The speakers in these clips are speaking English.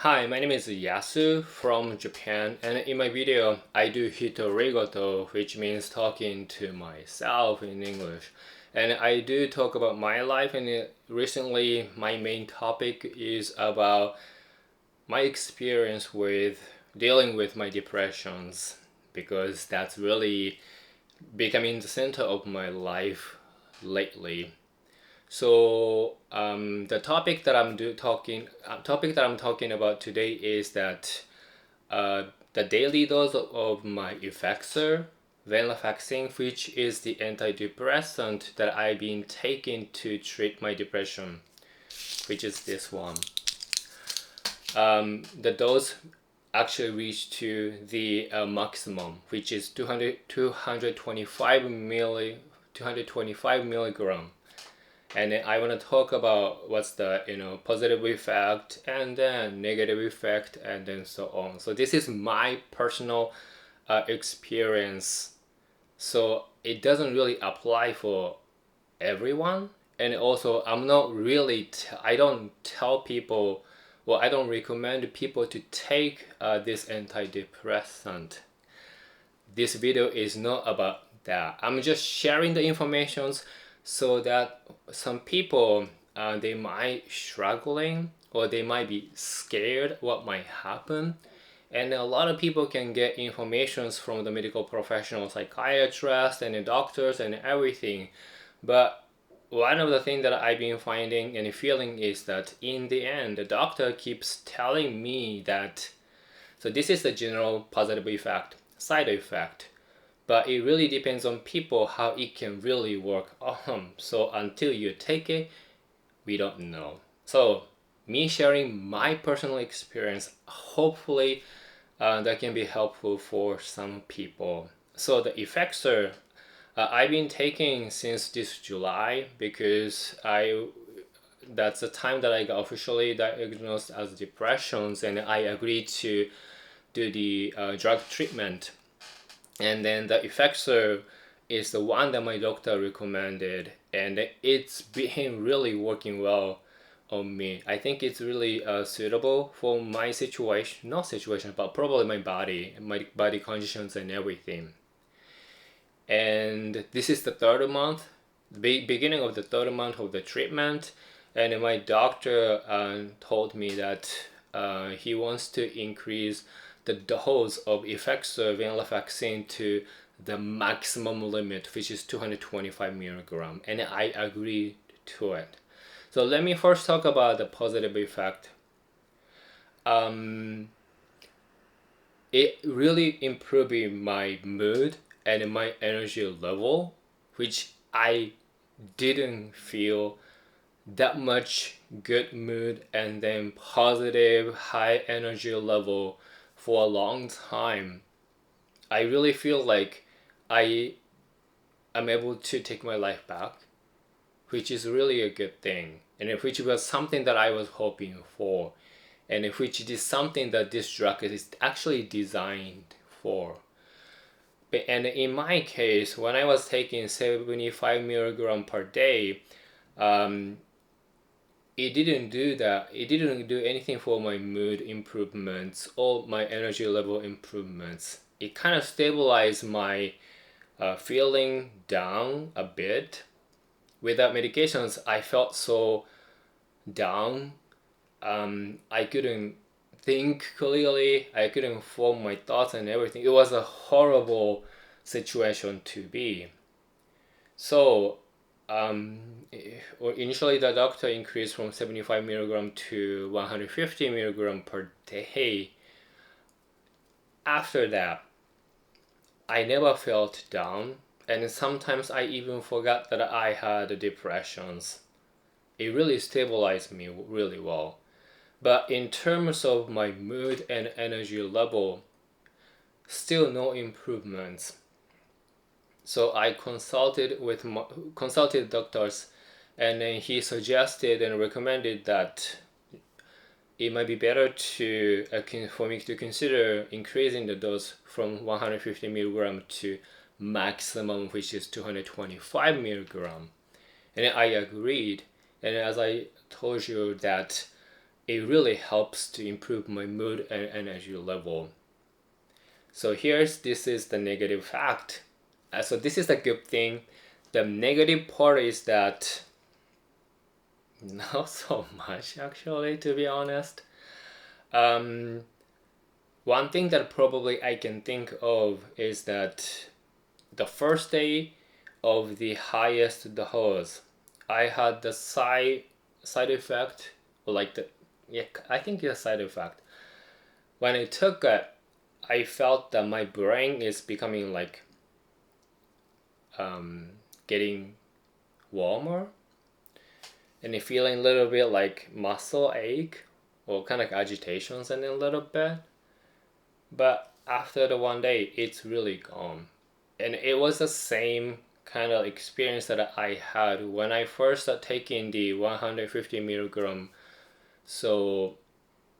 Hi, my name is Yasu from Japan, and in my video I do hitorigoto, which means talking to myself in English. And I do talk about my life, and recently my main topic is about my experience with dealing with my depressions, because that's really becoming the center of my life lately. So the topic that I'm talking about today is that the daily dose of my Effexor, Venlafaxine, which is the antidepressant that I've been taking to treat my depression, which is this one. The dose actually reached to the maximum, which is 225 milligram. And then I want to talk about what's the positive effect and then negative effect and then so on. So this is my personal experience. So it doesn't really apply for everyone. And also I'm not really I don't tell people, well, I don't recommend people to take this antidepressant. This video is not about that. I'm just sharing the informations so that some people they might struggling or they might be scared what might happen, and a lot of people can get informations from the medical professional, psychiatrists and the doctors and everything. But one of the things that I've been finding and feeling is that in the end the doctor keeps telling me that, so this is the general positive effect, side effect, but it really depends on people how it can really work. So until you take it, we don't know. So me sharing my personal experience, hopefully that can be helpful for some people. So the Effexor I've been taking since this July because that's the time that I got officially diagnosed as depressions, and I agreed to do the drug treatment. And then the Effexor is the one that my doctor recommended, and it's been really working well on me. I think it's really suitable for my situation, not situation, but probably my body conditions and everything. And this is the third month, the beginning of the third month of the treatment, and my doctor told me that he wants to increase the dose of Effexor Venlafaxine to the maximum limit, which is 225 milligram, and I agree to it. So let me first talk about the positive effect. It really improved my mood and my energy level, which I didn't feel that much good mood and then positive high energy level for a long time. I really feel like I am able to take my life back, which is really a good thing, and which was something that I was hoping for, and which is something that this drug is actually designed for. And in my case, when I was taking 75 milligram per day, it didn't do that. It didn't do anything for my mood improvements or my energy level improvements. It kind of stabilized my feeling down a bit. Without medications, I felt so down. I couldn't think clearly. I couldn't form my thoughts and everything. It was a horrible situation to be. So initially the doctor increased from 75 milligram to 150 milligram per day. After that, I never felt down, and sometimes I even forgot that I had depressions. It really stabilized me really well. But in terms of my mood and energy level, still no improvements. So I consulted doctors, and then he suggested and recommended that it might be better for me to consider increasing the dose from 150 milligram to maximum, which is 225 milligram. And I agreed. And as I told you that it really helps to improve my mood and energy level. So this is the negative fact. So this is the good thing. The negative part is that not so much, actually, to be honest. One thing that probably I can think of is that the first day of the highest dose, I had the side effect, or like the, yeah, I think it's a side effect. When I took it, I felt that my brain is becoming like getting warmer, and feeling a little bit like muscle ache or kind of agitations and a little bit. But after the one day, it's really gone. And it was the same kind of experience that I had when I first started taking the 150 milligram. So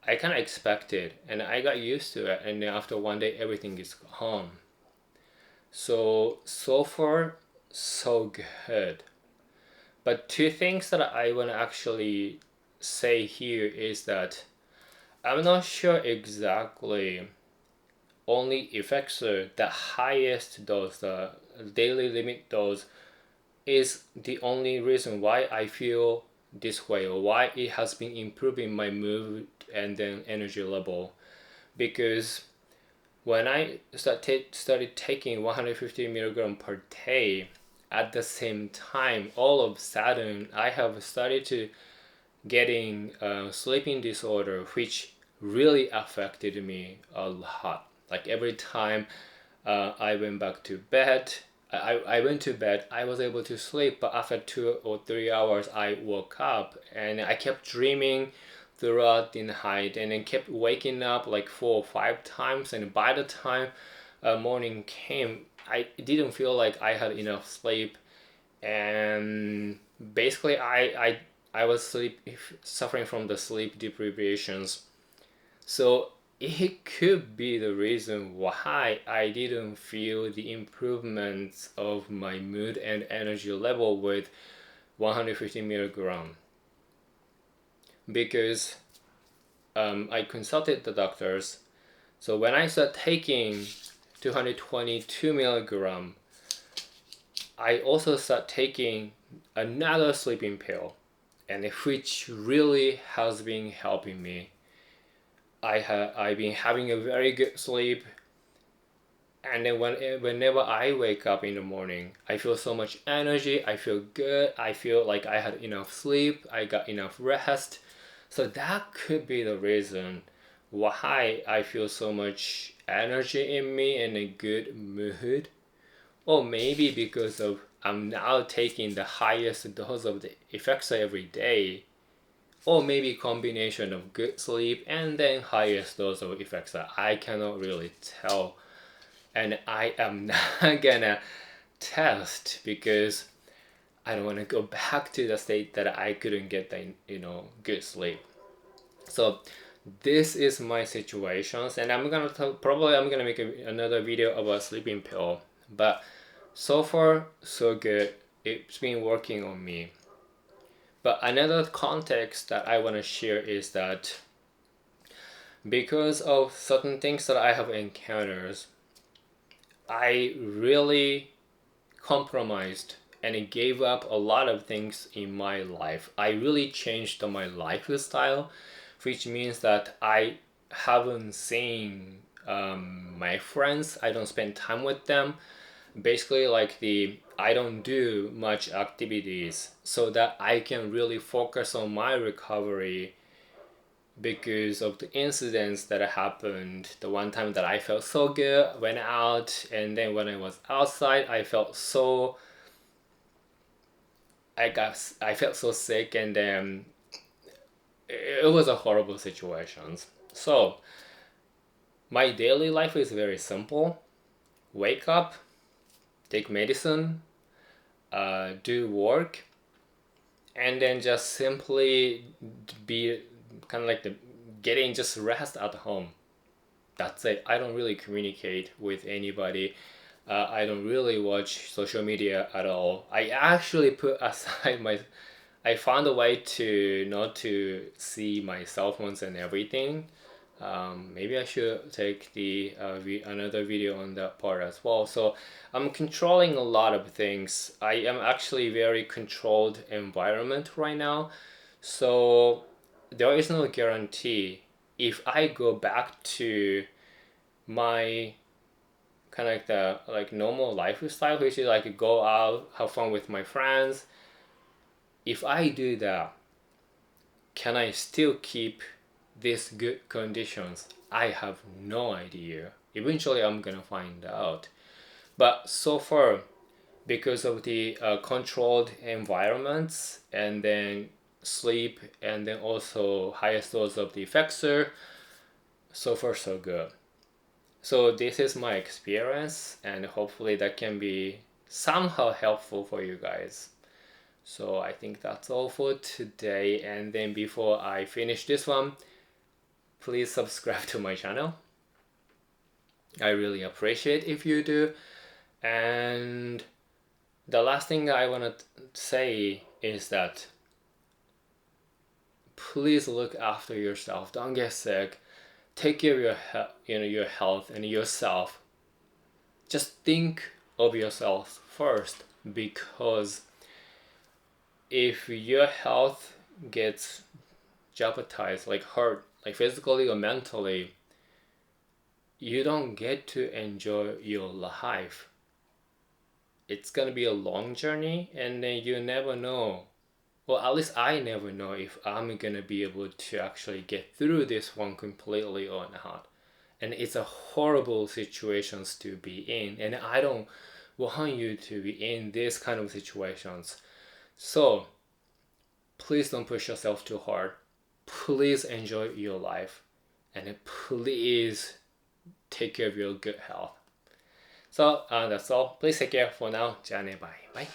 I kind of expected, and I got used to it. And then after one day, everything is gone. So far, so good. But two things that I want to actually say here is that I'm not sure exactly only Effexor, the highest dose, the daily limit dose, is the only reason why I feel this way, or why it has been improving my mood and then energy level. Because when I started taking 150 milligram per day, at the same time, all of a sudden, I have started to getting sleeping disorder, which really affected me a lot. Like every time I went back to bed, I went to bed, I was able to sleep, but after 2 or 3 hours, I woke up and I kept dreaming throughout the night, and then kept waking up like 4 or 5 times. And by the time morning came, I didn't feel like I had enough sleep, and basically I was suffering from the sleep deprivations. So it could be the reason why I didn't feel the improvements of my mood and energy level with 150 milligram. Because I consulted the doctors. So when I started taking 222 milligram, I also started taking another sleeping pill, and which really has been helping me. I've been having a very good sleep, and then whenever I wake up in the morning, I feel so much energy. I feel good. I feel like I had enough sleep. I got enough rest. So that could be the reason why I feel so much energy in me and a good mood. Or maybe because of I'm now taking the highest dose of the Effexor every day. Or maybe combination of good sleep and then highest dose of Effexor. I cannot really tell. And I am not gonna test because I don't want to go back to the state that I couldn't get the good sleep. So this is my situations, and I'm gonna make another video about sleeping pill. But so far so good. It's been working on me. But another context that I want to share is that because of certain things that I have encountered, I really compromised and gave up a lot of things in my life. I really changed my lifestyle, which means that I haven't seen my friends. I don't spend time with them. Basically, I don't do much activities so that I can really focus on my recovery because of the incidents that happened. The one time that I felt so good, went out, and then when I was outside, I felt so sick, and then it was a horrible situation. So my daily life is very simple. Wake up, take medicine, do work, and then just simply be kind of like getting just rest at home. That's it. I don't really communicate with anybody. I don't really watch social media at all. I actually put aside I found a way to not to see my cell phones and everything. Maybe I should take the another video on that part as well. So I'm controlling a lot of things. I am actually very controlled environment right now. So there is no guarantee if I go back to my kind of like the like normal lifestyle, which is like go out, have fun with my friends. If I do that, can I still keep these good conditions? I have no idea. Eventually, I'm gonna find out. But so far, because of the controlled environments and then sleep and then also highest dose of the Effexor, so far so good. So this is my experience, and hopefully that can be somehow helpful for you guys. So I think that's all for today. And then before I finish this one, please subscribe to my channel. I really appreciate if you do. And the last thing I want to say is that please look after yourself. Don't get sick. Take care of your health and yourself. Just think of yourself first, because if your health gets jeopardized, like hurt, like physically or mentally, you don't get to enjoy your life. It's gonna be a long journey, and then you never know. Well, at least I never know if I'm gonna be able to actually get through this one completely or not. And it's a horrible situations to be in, and I don't want you to be in this kind of situations. So please don't push yourself too hard. Please enjoy your life, and please take care of your good health. So that's all. Please take care for now. じゃあね、バイバイ。